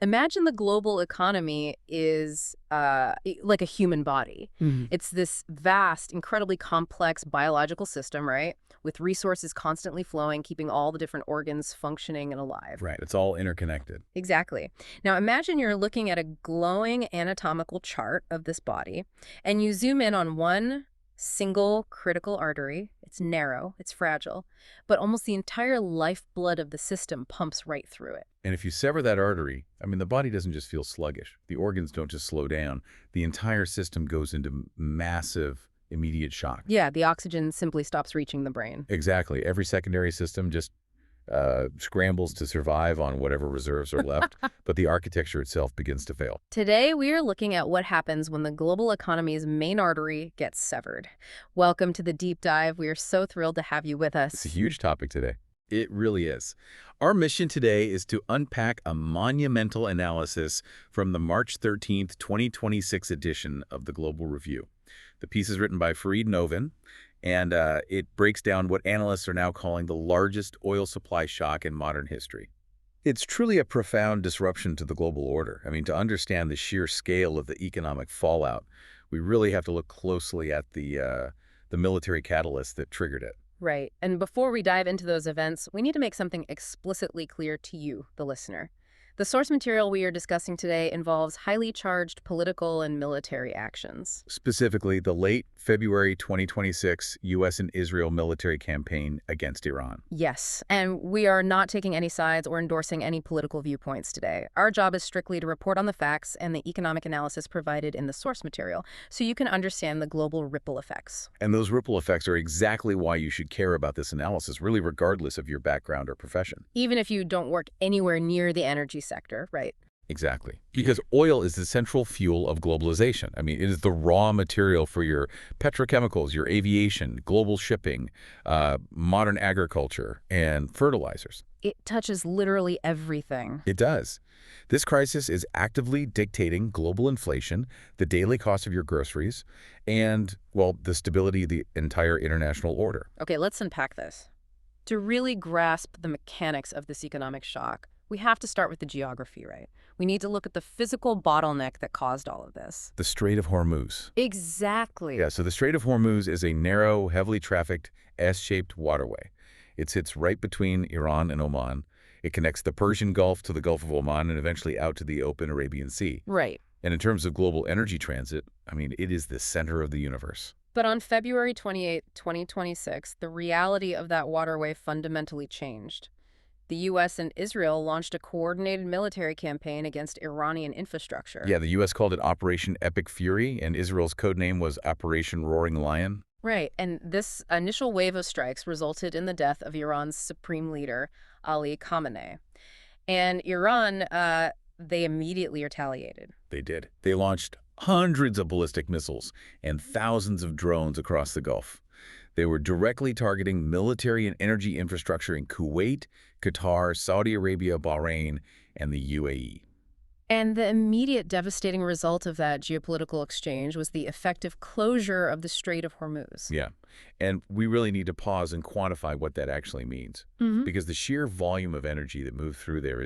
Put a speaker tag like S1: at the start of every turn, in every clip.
S1: Imagine the global economy is like a human body.
S2: Mhm.
S1: It's this vast, incredibly complex biological system, right? With resources constantly flowing, keeping all the different organs functioning and alive.
S2: Right. It's all interconnected.
S1: Exactly. Now imagine you're looking at a glowing anatomical chart of this body, and you zoom in on one single critical artery. It's narrow, it's fragile, but almost the entire lifeblood of the system pumps right through it.
S2: And if you sever that artery, I mean, the body doesn't just feel sluggish. The organs don't just slow down. The entire system goes into massive, immediate shock.
S1: Yeah, the oxygen simply stops reaching the brain.
S2: Exactly. Every secondary system just scrambles to survive on whatever reserves are left, but the architecture itself begins to fail.
S1: Today, we are looking at what happens when the global economy's main artery gets severed. Welcome to the deep dive. We are so thrilled to have you with
S2: It's a
S1: us.
S2: huge topic today. It really is. Our mission today is to unpack a monumental analysis from the March 13th, 2026 edition of the Global Review. The piece is written by Fareed Novin, and it breaks down what analysts are now calling the largest oil supply shock in modern history. It's truly a profound disruption to the global order. I mean, to understand the sheer scale of the economic fallout, we really have to look closely at the military catalyst that triggered it.
S1: Right. And before we dive into those events, we need to make something explicitly clear to you, the listener. The source material we are discussing today involves highly charged political and military actions.
S2: Specifically, the late February 2026 U.S. and Israel military campaign against Iran.
S1: Yes, and we are not taking any sides or endorsing any political viewpoints today. Our job is strictly to report on the facts and the economic analysis provided in the source material so you can understand the global ripple effects.
S2: And those ripple effects are exactly why you should care about this analysis, really regardless of your background or profession.
S1: Even if you don't work anywhere near the energy sector, right?
S2: Exactly. Because oil is the central fuel of globalization. I mean, it is the raw material for your petrochemicals, your aviation, global shipping, modern agriculture, and fertilizers.
S1: It touches literally everything.
S2: It does. This crisis is actively dictating global inflation, the daily cost of your groceries, and, well, the stability of the entire international order.
S1: Okay, let's unpack this. To really grasp the mechanics of this economic shock, we have to start with the geography, right? We need to look at the physical bottleneck that caused all of this.
S2: The Strait of Hormuz.
S1: Exactly.
S2: Yeah, so the Strait of Hormuz is a narrow, heavily trafficked, S-shaped waterway. It sits right between Iran and Oman. It connects the Persian Gulf to the Gulf of Oman and eventually out to the open Arabian Sea.
S1: Right.
S2: And in terms of global energy transit, I mean, it is the center of the universe.
S1: But on February 28, 2026, the reality of that waterway fundamentally changed. The U.S. and Israel launched a coordinated military campaign against Iranian infrastructure.
S2: Yeah, the U.S. called it Operation Epic Fury, and Israel's codename was Operation Roaring Lion.
S1: Right, and this initial wave of strikes resulted in the death of Iran's supreme leader, Ali Khamenei. And Iran, they immediately retaliated.
S2: They did. They launched hundreds of ballistic missiles and thousands of drones across the Gulf. They were directly targeting military and energy infrastructure in Kuwait, Qatar, Saudi Arabia, Bahrain, and the UAE.
S1: And the immediate devastating result of that geopolitical exchange was the effective closure of the Strait of Hormuz.
S2: Yeah, and we really need to pause and quantify what that actually means. Because the sheer volume of energy that moved through there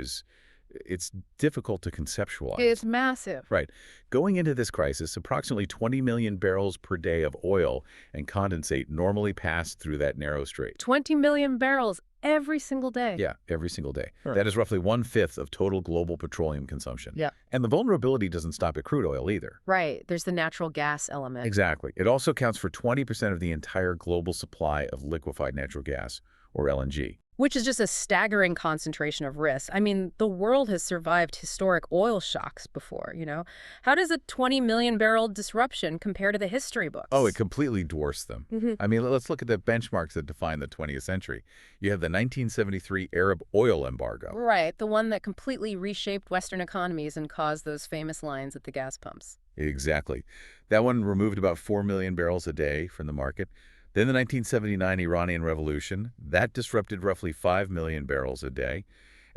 S2: it's difficult to conceptualize.
S1: It's massive.
S2: Right. Going into this crisis, approximately 20 million barrels per day of oil and condensate normally passed through that narrow strait.
S1: 20 million barrels every single day.
S2: Yeah, every single day.
S1: Sure.
S2: That is roughly 1/5 of total global petroleum consumption.
S1: Yeah.
S2: And the vulnerability doesn't stop at crude oil either.
S1: Right. There's the natural gas element.
S2: Exactly. It also accounts for 20% of the entire global supply of liquefied natural gas, or LNG.
S1: Which is just a staggering concentration of risk. I mean, the world has survived historic oil shocks before, you know? How does a 20 million barrel disruption compare to the history books?
S2: Oh, it completely dwarfs them. I mean, let's look at the benchmarks that define the 20th century. You have the 1973 Arab oil embargo.
S1: Right, the one that completely reshaped Western economies and caused those famous lines at the gas pumps.
S2: Exactly. That one removed about 4 million barrels a day from the market. Then the 1979 Iranian Revolution, that disrupted roughly 5 million barrels a day.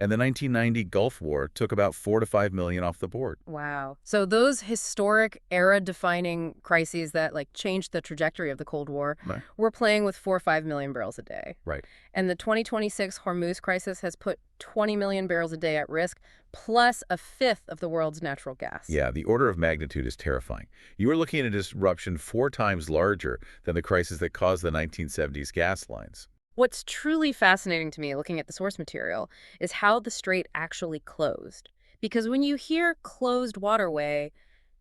S2: And the 1990 Gulf War took about 4 to 5 million off the board.
S1: Wow. So those historic era-defining crises that changed the trajectory of the Cold War
S2: Right.
S1: were playing with 4 or 5 million barrels a day.
S2: Right.
S1: And the 2026 Hormuz crisis has put 20 million barrels a day at risk, plus a fifth of the world's natural gas.
S2: Yeah, the order of magnitude is terrifying. You are looking at a disruption 4 times larger than the crisis that caused the 1970s gas lines.
S1: What's truly fascinating to me looking at the source material is how the strait actually closed. Because when you hear closed waterway,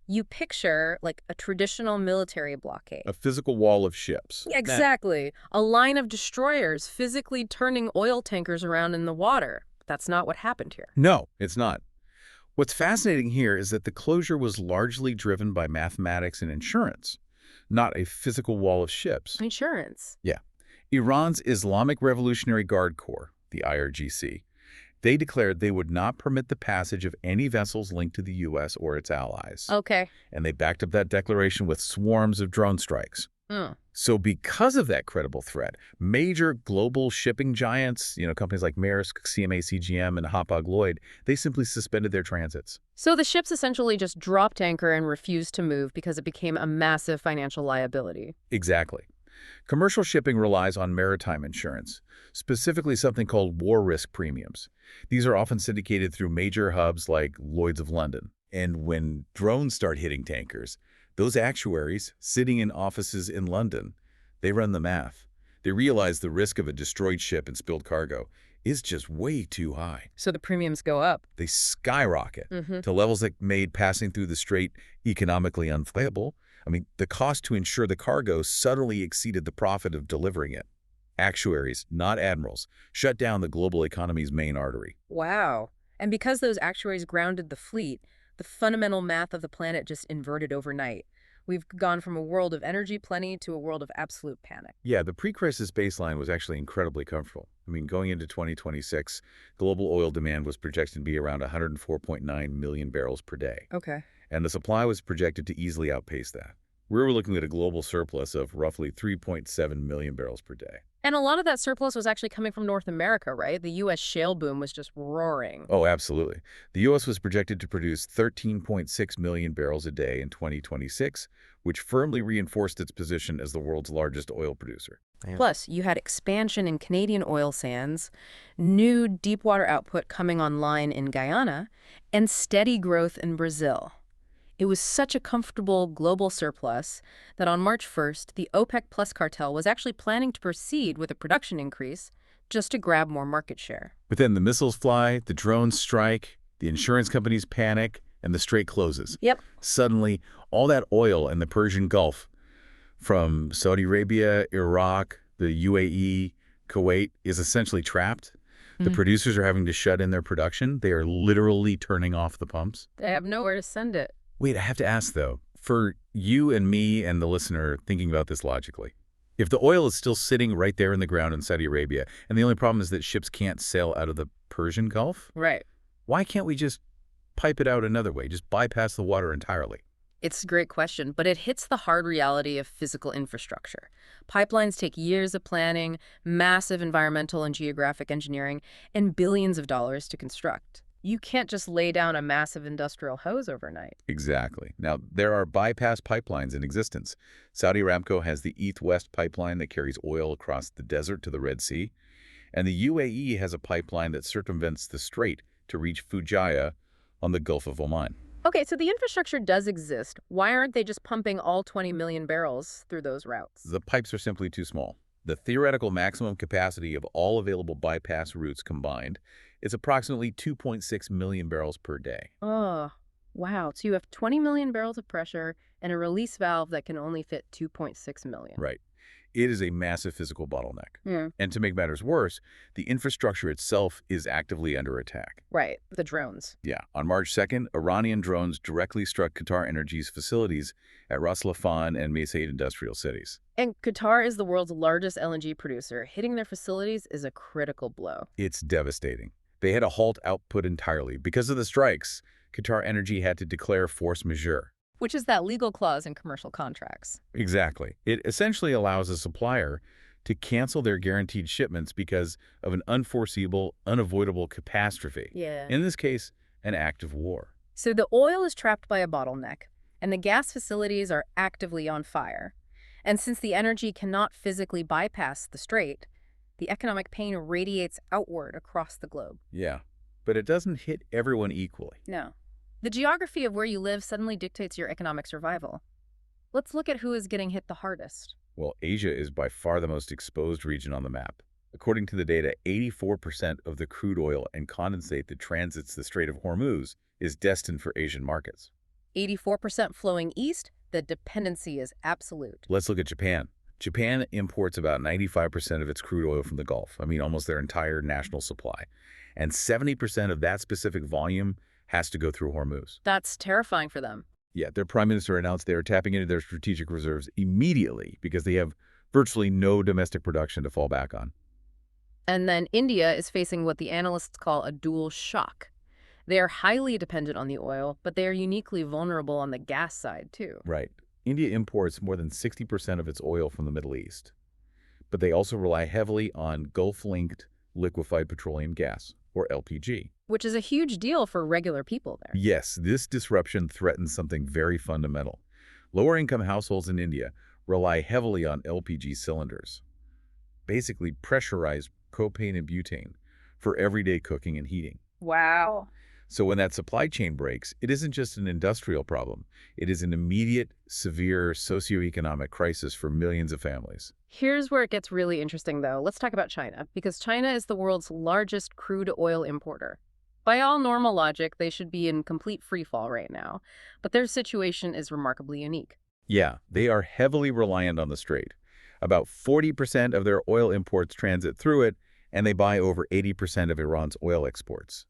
S1: you picture a traditional military blockade.
S2: A physical wall of ships.
S1: Exactly. A line of destroyers physically turning oil tankers around in the water. That's not what happened here.
S2: No, it's not. What's fascinating here is that the closure was largely driven by mathematics and insurance, not a physical wall of ships.
S1: Insurance.
S2: Yeah. Iran's Islamic Revolutionary Guard Corps, the IRGC, they declared they would not permit the passage of any vessels linked to the U.S. or its allies.
S1: Okay.
S2: And they backed up that declaration with swarms of drone strikes. So because of that credible threat, major global shipping giants, companies like Maersk, CMA CGM, and Hapag-Lloyd, they simply suspended their transits.
S1: So the ships essentially just dropped anchor and refused to move because it became a massive financial liability.
S2: Exactly. Commercial shipping relies on maritime insurance, specifically something called war risk premiums. These are often syndicated through major hubs like Lloyd's of London. And when drones start hitting tankers, those actuaries sitting in offices in London, they run the math. They realize the risk of a destroyed ship and spilled cargo is just way too high.
S1: So the premiums go up.
S2: They skyrocket to levels that made passing through the strait economically unplayable. I mean, the cost to insure the cargo suddenly exceeded the profit of delivering it. Actuaries, not admirals, shut down the global economy's main artery.
S1: Wow. And because those actuaries grounded the fleet, the fundamental math of the planet just inverted overnight. We've gone from a world of energy plenty to a world of absolute panic.
S2: Yeah, the pre-crisis baseline was actually incredibly comfortable. I mean, going into 2026, global oil demand was projected to be around 104.9 million barrels per day.
S1: Okay.
S2: And the supply was projected to easily outpace that. We were looking at a global surplus of roughly 3.7 million barrels per day.
S1: And a lot of that surplus was actually coming from North America, right? The U.S. shale boom was just roaring.
S2: Oh, absolutely. The U.S. was projected to produce 13.6 million barrels a day in 2026, which firmly reinforced its position as the world's largest oil producer.
S1: Plus, you had expansion in Canadian oil sands, new deepwater output coming online in Guyana, and steady growth in Brazil. It was such a comfortable global surplus that on March 1st, the OPEC Plus cartel was actually planning to proceed with a production increase just to grab more market share.
S2: But then the missiles fly, the drones strike, the insurance companies panic, and the strait closes.
S1: Yep.
S2: Suddenly, all that oil in the Persian Gulf from Saudi Arabia, Iraq, the UAE, Kuwait is essentially trapped. The producers are having to shut in their production. They are literally turning off the pumps.
S1: They have nowhere to send it.
S2: Wait, I have to ask, though, for you and me and the listener thinking about this logically, if the oil is still sitting right there in the ground in Saudi Arabia, and the only problem is that ships can't sail out of the Persian Gulf,
S1: Right.
S2: why can't we just pipe it out another way, just bypass the water entirely?
S1: It's a great question, but it hits the hard reality of physical infrastructure. Pipelines take years of planning, massive environmental and geographic engineering, and billions of dollars to construct. You can't just lay down a massive industrial hose overnight.
S2: Exactly. Now, there are bypass pipelines in existence. Saudi Aramco has the East-West pipeline that carries oil across the desert to the Red Sea, and the UAE has a pipeline that circumvents the strait to reach Fujairah on the Gulf of Oman.
S1: Okay, so the infrastructure does exist. Why aren't they just pumping all 20 million barrels through those routes?
S2: The pipes are simply too small. The theoretical maximum capacity of all available bypass routes combined is approximately 2.6 million barrels per day.
S1: Oh, wow. So you have 20 million barrels of pressure and a release valve that can only fit 2.6 million.
S2: Right. It is a massive physical bottleneck.
S1: Yeah.
S2: And to make matters worse, the infrastructure itself is actively under attack.
S1: Right, the drones.
S2: Yeah. On March 2nd, Iranian drones directly struck Qatar Energy's facilities at Ras Laffan and Mesaid industrial cities.
S1: And Qatar is the world's largest LNG producer. Hitting their facilities is a critical blow.
S2: It's devastating. They had to halt output entirely. Because of the strikes, Qatar Energy had to declare force majeure.
S1: Which is that legal clause in commercial contracts.
S2: Exactly. It essentially allows a supplier to cancel their guaranteed shipments because of an unforeseeable, unavoidable catastrophe.
S1: Yeah.
S2: In this case, an act of war.
S1: So the oil is trapped by a bottleneck, and the gas facilities are actively on fire. And since the energy cannot physically bypass the strait, the economic pain radiates outward across the globe.
S2: Yeah, but it doesn't hit everyone equally.
S1: No. The geography of where you live suddenly dictates your economic survival. Let's look at who is getting hit the hardest.
S2: Well, Asia is by far the most exposed region on the map. According to the data, 84% of the crude oil and condensate that transits the Strait of Hormuz is destined for Asian markets.
S1: 84% flowing east, the dependency is absolute.
S2: Let's look at Japan. Japan imports about 95% of its crude oil from the Gulf. I mean, almost their entire national supply. And 70% of that specific volume has to go through Hormuz.
S1: That's terrifying for them.
S2: Yeah, their prime minister announced they are tapping into their strategic reserves immediately because they have virtually no domestic production to fall back on.
S1: And then India is facing what the analysts call a dual shock. They are highly dependent on the oil, but they are uniquely vulnerable on the gas side, too.
S2: Right. India imports more than 60% of its oil from the Middle East. But they also rely heavily on Gulf-linked liquefied petroleum gas, or LPG.
S1: Which is a huge deal for regular people there.
S2: Yes, this disruption threatens something very fundamental. Lower-income households in India rely heavily on LPG cylinders, basically pressurized propane and butane, for everyday cooking and heating.
S1: Wow.
S2: So when that supply chain breaks, it isn't just an industrial problem. It is an immediate, severe socioeconomic crisis for millions of families.
S1: Here's where it gets really interesting, though. Let's talk about China, because China is the world's largest crude oil importer. By all normal logic, they should be in complete freefall right now, but their situation is remarkably unique.
S2: Yeah, they are heavily reliant on the strait. About 40% of their oil imports transit through it, and they buy over 80% of Iran's oil exports.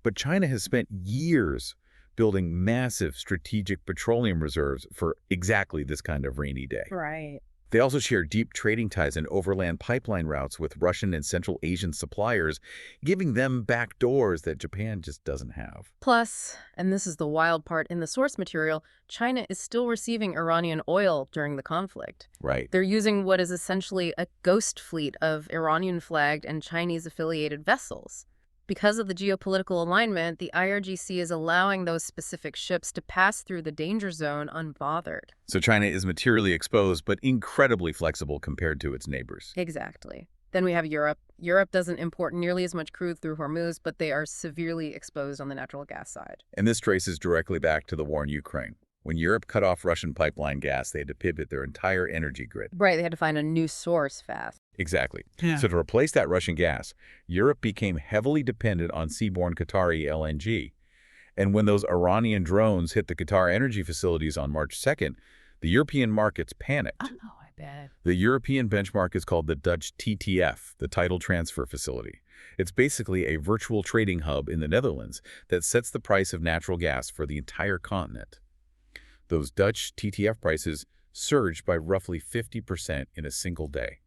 S2: But China has spent years building massive strategic petroleum reserves for exactly this kind of rainy day.
S1: Right.
S2: They also share deep trading ties and overland pipeline routes with Russian and Central Asian suppliers, giving them back doors that Japan just doesn't have.
S1: Plus, and this is the wild part in the source material, China is still receiving Iranian oil during the conflict.
S2: Right.
S1: They're using what is essentially a ghost fleet of Iranian-flagged and Chinese-affiliated vessels. Because of the geopolitical alignment, the IRGC is allowing those specific ships to pass through the danger zone unbothered.
S2: So China is materially exposed, but incredibly flexible compared to its neighbors.
S1: Exactly. Then we have Europe. Europe doesn't import nearly as much crude through Hormuz, but they are severely exposed on the natural gas side.
S2: And this traces directly back to the war in Ukraine. When Europe cut off Russian pipeline gas, they had to pivot their entire energy grid.
S1: Right, they had to find a new source fast.
S2: Exactly.
S1: Yeah.
S2: So to replace that Russian gas, Europe became heavily dependent on seaborne Qatari LNG. And when those Iranian drones hit the Qatar energy facilities on March 2nd, the European markets panicked.
S1: Oh, I bet.
S2: The European benchmark is called the Dutch TTF, the Tidal Transfer Facility. It's basically a virtual trading hub in the Netherlands that sets the price of natural gas for the entire continent. Those Dutch TTF prices surged by roughly 50% in a single day.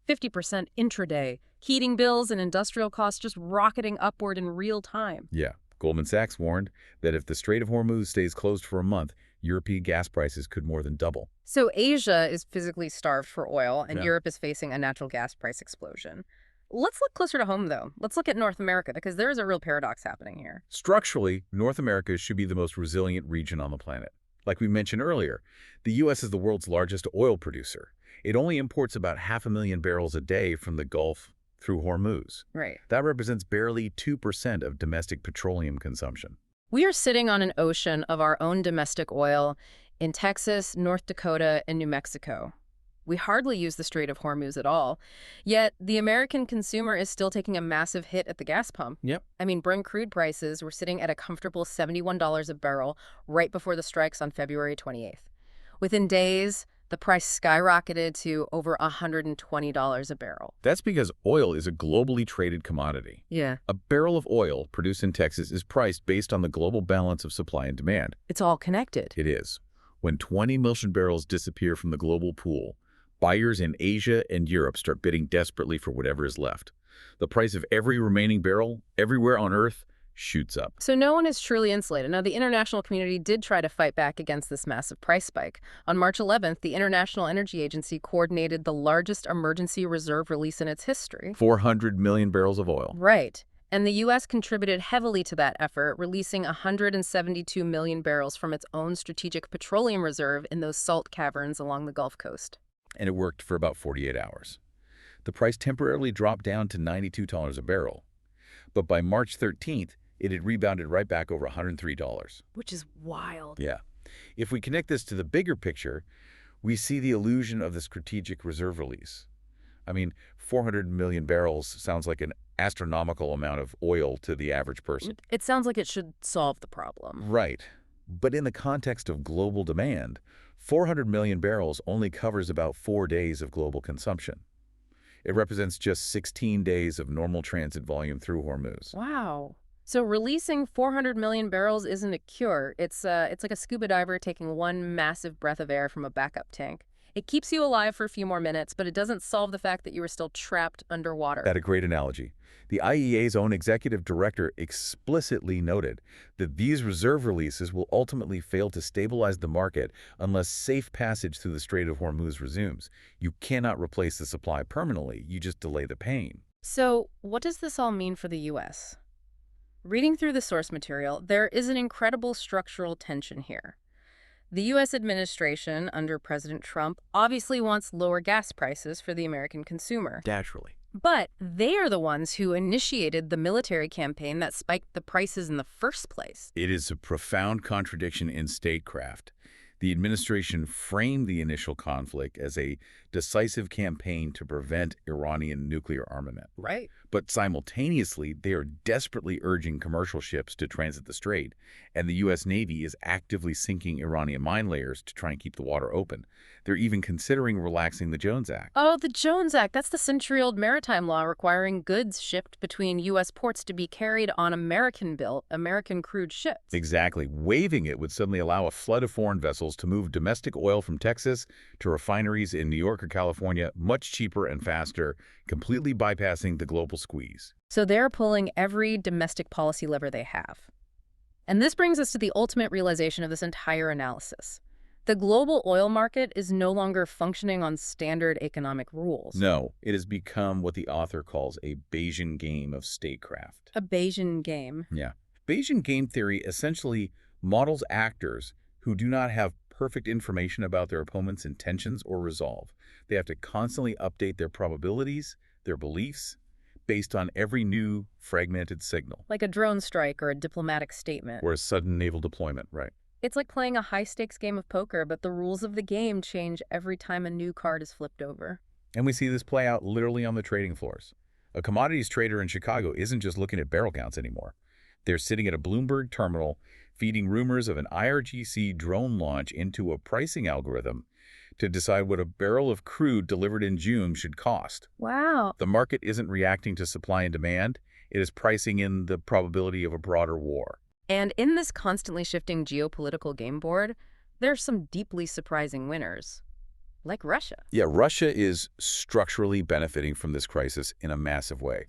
S1: 50% intraday. Heating bills and industrial costs just rocketing upward in real time.
S2: Yeah. Goldman Sachs warned that if the Strait of Hormuz stays closed for a month, European gas prices could more than double.
S1: So Asia is physically starved for oil, and
S2: Yeah.
S1: Europe is facing a natural gas price explosion. Let's look closer to home, though. Let's look at North America, because there is a real paradox happening here.
S2: Structurally, North America should be the most resilient region on the planet. Like we mentioned earlier, the U.S. is the world's largest oil producer. It only imports about 500,000 barrels a day from the Gulf through Hormuz.
S1: Right.
S2: That represents barely 2% of domestic petroleum consumption.
S1: We are sitting on an ocean of our own domestic oil in Texas, North Dakota, and New Mexico. We hardly use the Strait of Hormuz at all. Yet, the American consumer is still taking a massive hit at the gas pump.
S2: Yep.
S1: I mean, Brent crude prices were sitting at a comfortable $71 a barrel right before the strikes on February 28th. Within days, the price skyrocketed to over $120 a barrel.
S2: That's because oil is a globally traded commodity.
S1: Yeah.
S2: A barrel of oil produced in Texas is priced based on the global balance of supply and demand.
S1: It's all connected.
S2: It is. When 20 million barrels disappear from the global pool, buyers in Asia and Europe start bidding desperately for whatever is left. The price of every remaining barrel, everywhere on Earth, shoots up.
S1: So no one is truly insulated. Now, the international community did try to fight back against this massive price spike. On March 11th, the International Energy Agency coordinated the largest emergency reserve release in its history.
S2: 400 million barrels of oil.
S1: Right. And the U.S. contributed heavily to that effort, releasing 172 million barrels from its own strategic petroleum reserve in those salt caverns along the Gulf Coast.
S2: And it worked for about 48 hours. The price temporarily dropped down to $92 a barrel. But by March 13th, it had rebounded right back over $103.
S1: Which is wild.
S2: Yeah. If we connect this to the bigger picture, we see the illusion of the strategic reserve release. I mean, 400 million barrels sounds like an astronomical amount of oil to the average person.
S1: It sounds like it should solve the problem.
S2: Right. But in the context of global demand, 400 million barrels only covers about 4 days of global consumption. It represents just 16 days of normal transit volume through Hormuz.
S1: Wow. So releasing 400 million barrels isn't a cure. It's like a scuba diver taking one massive breath of air from a backup tank. It keeps you alive for a few more minutes, but it doesn't solve the fact that you are still trapped underwater.
S2: That's a great analogy. The IEA's own executive director explicitly noted that these reserve releases will ultimately fail to stabilize the market unless safe passage through the Strait of Hormuz resumes. You cannot replace the supply permanently, you just delay the pain.
S1: So what does this all mean for the U.S.? Reading through the source material, there is an incredible structural tension here. The U.S. administration, under President Trump, obviously wants lower gas prices for the American consumer.
S2: Naturally.
S1: But they are the ones who initiated the military campaign that spiked the prices in the first place.
S2: It is a profound contradiction in statecraft. The administration framed the initial conflict as a decisive campaign to prevent Iranian nuclear armament.
S1: Right.
S2: But simultaneously, they are desperately urging commercial ships to transit the strait, and the U.S. Navy is actively sinking Iranian mine layers to try and keep the water open. They're even considering relaxing the Jones Act.
S1: Oh, the Jones Act. That's the century-old maritime law requiring goods shipped between U.S. ports to be carried on American-built, American-crewed ships.
S2: Exactly. Waiving it would suddenly allow a flood of foreign vessels to move domestic oil from Texas to refineries in New York or California much cheaper and faster, completely bypassing the global squeeze.
S1: So they're pulling every domestic policy lever they have. And this brings us to the ultimate realization of this entire analysis. The global oil market is no longer functioning on standard economic rules.
S2: No, it has become what the author calls a Bayesian game of statecraft.
S1: A Bayesian game.
S2: Yeah. Bayesian game theory essentially models actors who do not have perfect information about their opponent's intentions or resolve. They have to constantly update their probabilities, their beliefs, based on every new fragmented signal.
S1: Like a drone strike or a diplomatic statement.
S2: Or a sudden naval deployment, right?
S1: It's like playing a high-stakes game of poker, but the rules of the game change every time a new card is flipped over.
S2: And we see this play out literally on the trading floors. A commodities trader in Chicago isn't just looking at barrel counts anymore. They're sitting at a Bloomberg terminal, feeding rumors of an IRGC drone launch into a pricing algorithm to decide what a barrel of crude delivered in June should cost.
S1: Wow.
S2: The market isn't reacting to supply and demand. It is pricing in the probability of a broader war.
S1: And in this constantly shifting geopolitical game board, there's some deeply surprising winners, like Russia.
S2: Yeah, Russia is structurally benefiting from this crisis in a massive way.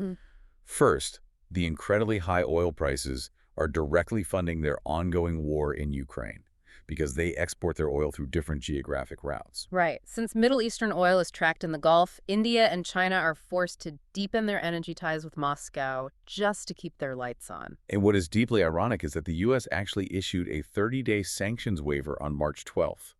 S2: First, the incredibly high oil prices are directly funding their ongoing war in Ukraine because they export their oil through different geographic routes.
S1: Right. Since Middle Eastern oil is tracked in the Gulf, India and China are forced to deepen their energy ties with Moscow just to keep their lights on.
S2: And what is deeply ironic is that the U.S. actually issued a 30-day sanctions waiver on March 12th.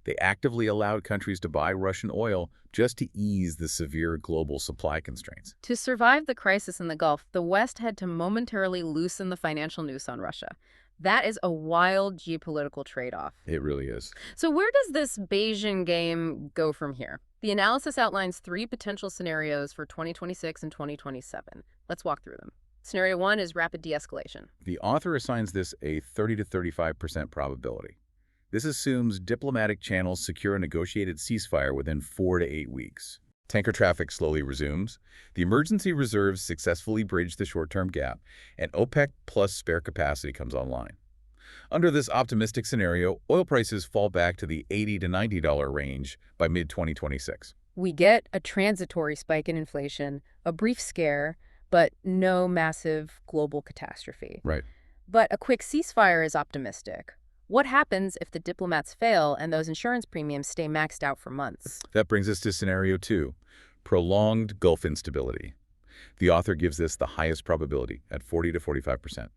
S2: They actively allowed countries to buy Russian oil just to ease the severe global supply constraints.
S1: To survive the crisis in the Gulf, the West had to momentarily loosen the financial noose on Russia. That is a wild geopolitical trade-off.
S2: It really is.
S1: So where does this Bayesian game go from here? The analysis outlines 3 potential scenarios for 2026 and 2027. Let's walk through them. Scenario 1 is rapid de-escalation.
S2: The author assigns this a 30 to 35% probability. This assumes diplomatic channels secure a negotiated ceasefire within 4 to 8 weeks. Tanker traffic slowly resumes, the emergency reserves successfully bridge the short-term gap, and OPEC plus spare capacity comes online. Under this optimistic scenario, oil prices fall back to the $80 to $90 range by mid-2026.
S1: We get a transitory spike in inflation, a brief scare, but no massive global catastrophe.
S2: Right.
S1: But a quick ceasefire is optimistic. What happens if the diplomats fail and those insurance premiums stay maxed out for months?
S2: That brings us to scenario 2, prolonged Gulf instability. The author gives this the highest probability at 40 to 45%.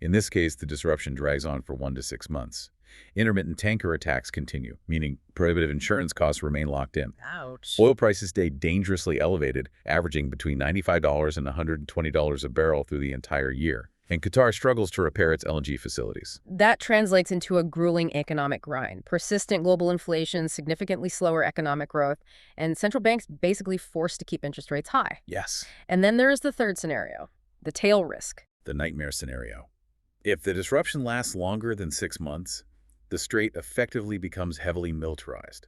S2: In this case, the disruption drags on for 1 to 6 months. Intermittent tanker attacks continue, meaning prohibitive insurance costs remain locked in.
S1: Ouch.
S2: Oil prices stay dangerously elevated, averaging between $95 and $120 a barrel through the entire year. And Qatar struggles to repair its LNG facilities.
S1: That translates into a grueling economic grind. Persistent global inflation, significantly slower economic growth, and central banks basically forced to keep interest rates high.
S2: Yes,
S1: And then there is the third scenario, the tail risk.
S2: the nightmare scenario. If the disruption lasts longer than 6 months, the strait effectively becomes heavily militarized.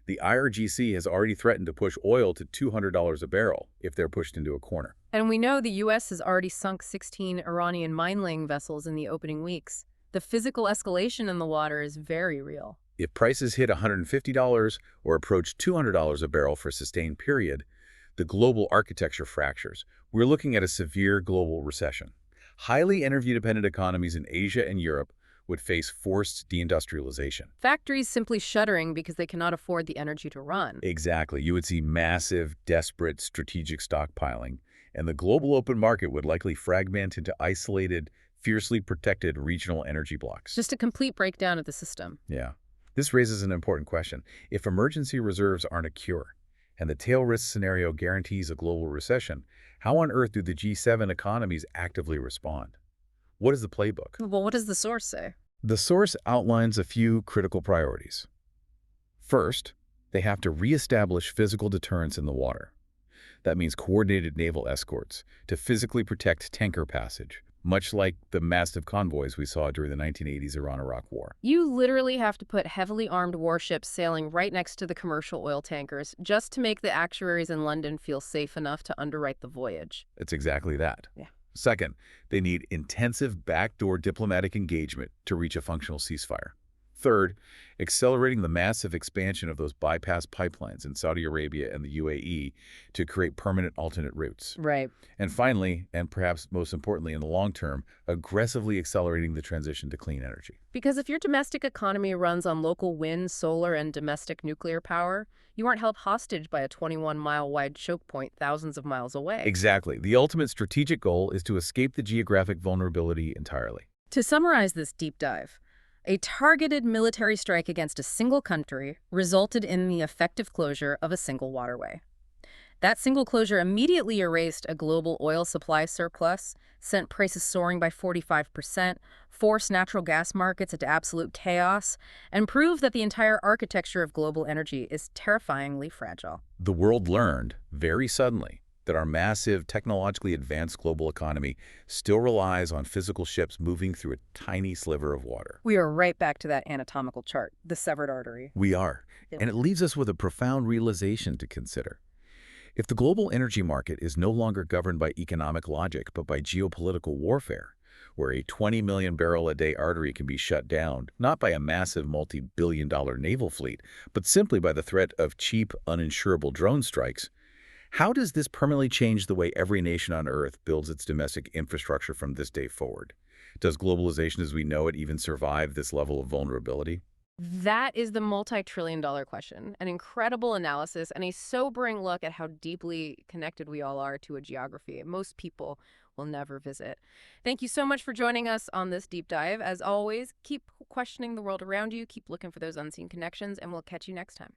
S2: The IRGC has already threatened to push oil to $200 a barrel if they're pushed into a corner.
S1: And we know the U.S. has already sunk 16 Iranian mine-laying vessels in the opening weeks. The physical escalation in the water is very real.
S2: If prices hit $150 or approach $200 a barrel for a sustained period, the global architecture fractures. We're looking at a severe global recession. Highly energy-dependent economies in Asia and Europe would face forced deindustrialization.
S1: Factories simply shuttering because they cannot afford the energy to run.
S2: Exactly. You would see massive, desperate strategic stockpiling, and the global open market would likely fragment into isolated, fiercely protected regional energy blocks.
S1: Just a complete breakdown of the system.
S2: Yeah. This raises an important question. If emergency reserves aren't a cure, and the tail risk scenario guarantees a global recession, how on earth do the G7 economies actively respond? What is the playbook?
S1: Well, what does the source say?
S2: The source outlines a few critical priorities. First, they have to reestablish physical deterrence in the water. That means coordinated naval escorts to physically protect tanker passage, much like the massive convoys we saw during the 1980s Iran-Iraq War.
S1: You literally have to put heavily armed warships sailing right next to the commercial oil tankers just to make the actuaries in London feel safe enough to underwrite the voyage.
S2: It's exactly that.
S1: Yeah.
S2: Second, they need intensive backdoor diplomatic engagement to reach a functional ceasefire. Third, accelerating the massive expansion of those bypass pipelines in Saudi Arabia and the UAE to create permanent alternate routes.
S1: Right.
S2: And finally, and perhaps most importantly in the long term, aggressively accelerating the transition to clean energy.
S1: Because if your domestic economy runs on local wind, solar, and domestic nuclear power, you aren't held hostage by a 21-mile-wide choke point thousands of miles away.
S2: Exactly. The ultimate strategic goal is to escape the geographic vulnerability entirely.
S1: To summarize this deep dive, a targeted military strike against a single country resulted in the effective closure of a single waterway. That single closure immediately erased a global oil supply surplus, sent prices soaring by 45%, forced natural gas markets into absolute chaos, and proved that the entire architecture of global energy is terrifyingly fragile.
S2: The world learned, very suddenly, that our massive, technologically advanced global economy still relies on physical ships moving through a tiny sliver of water.
S1: We are right back to that anatomical chart, the severed artery.
S2: We are.
S1: Yeah.
S2: And it leaves us with a profound realization to consider. If the global energy market is no longer governed by economic logic but by geopolitical warfare, where a 20 million barrel a day artery can be shut down, not by a massive multi-billion-dollar naval fleet, but simply by the threat of cheap, uninsurable drone strikes, how does this permanently change the way every nation on Earth builds its domestic infrastructure from this day forward? Does globalization as we know it even survive this level of vulnerability?
S1: That is the multi-trillion-dollar question, an incredible analysis and a sobering look at how deeply connected we all are to a geography most people will never visit. Thank you so much for joining us on this deep dive. As always, keep questioning the world around you, keep looking for those unseen connections, and we'll catch you next time.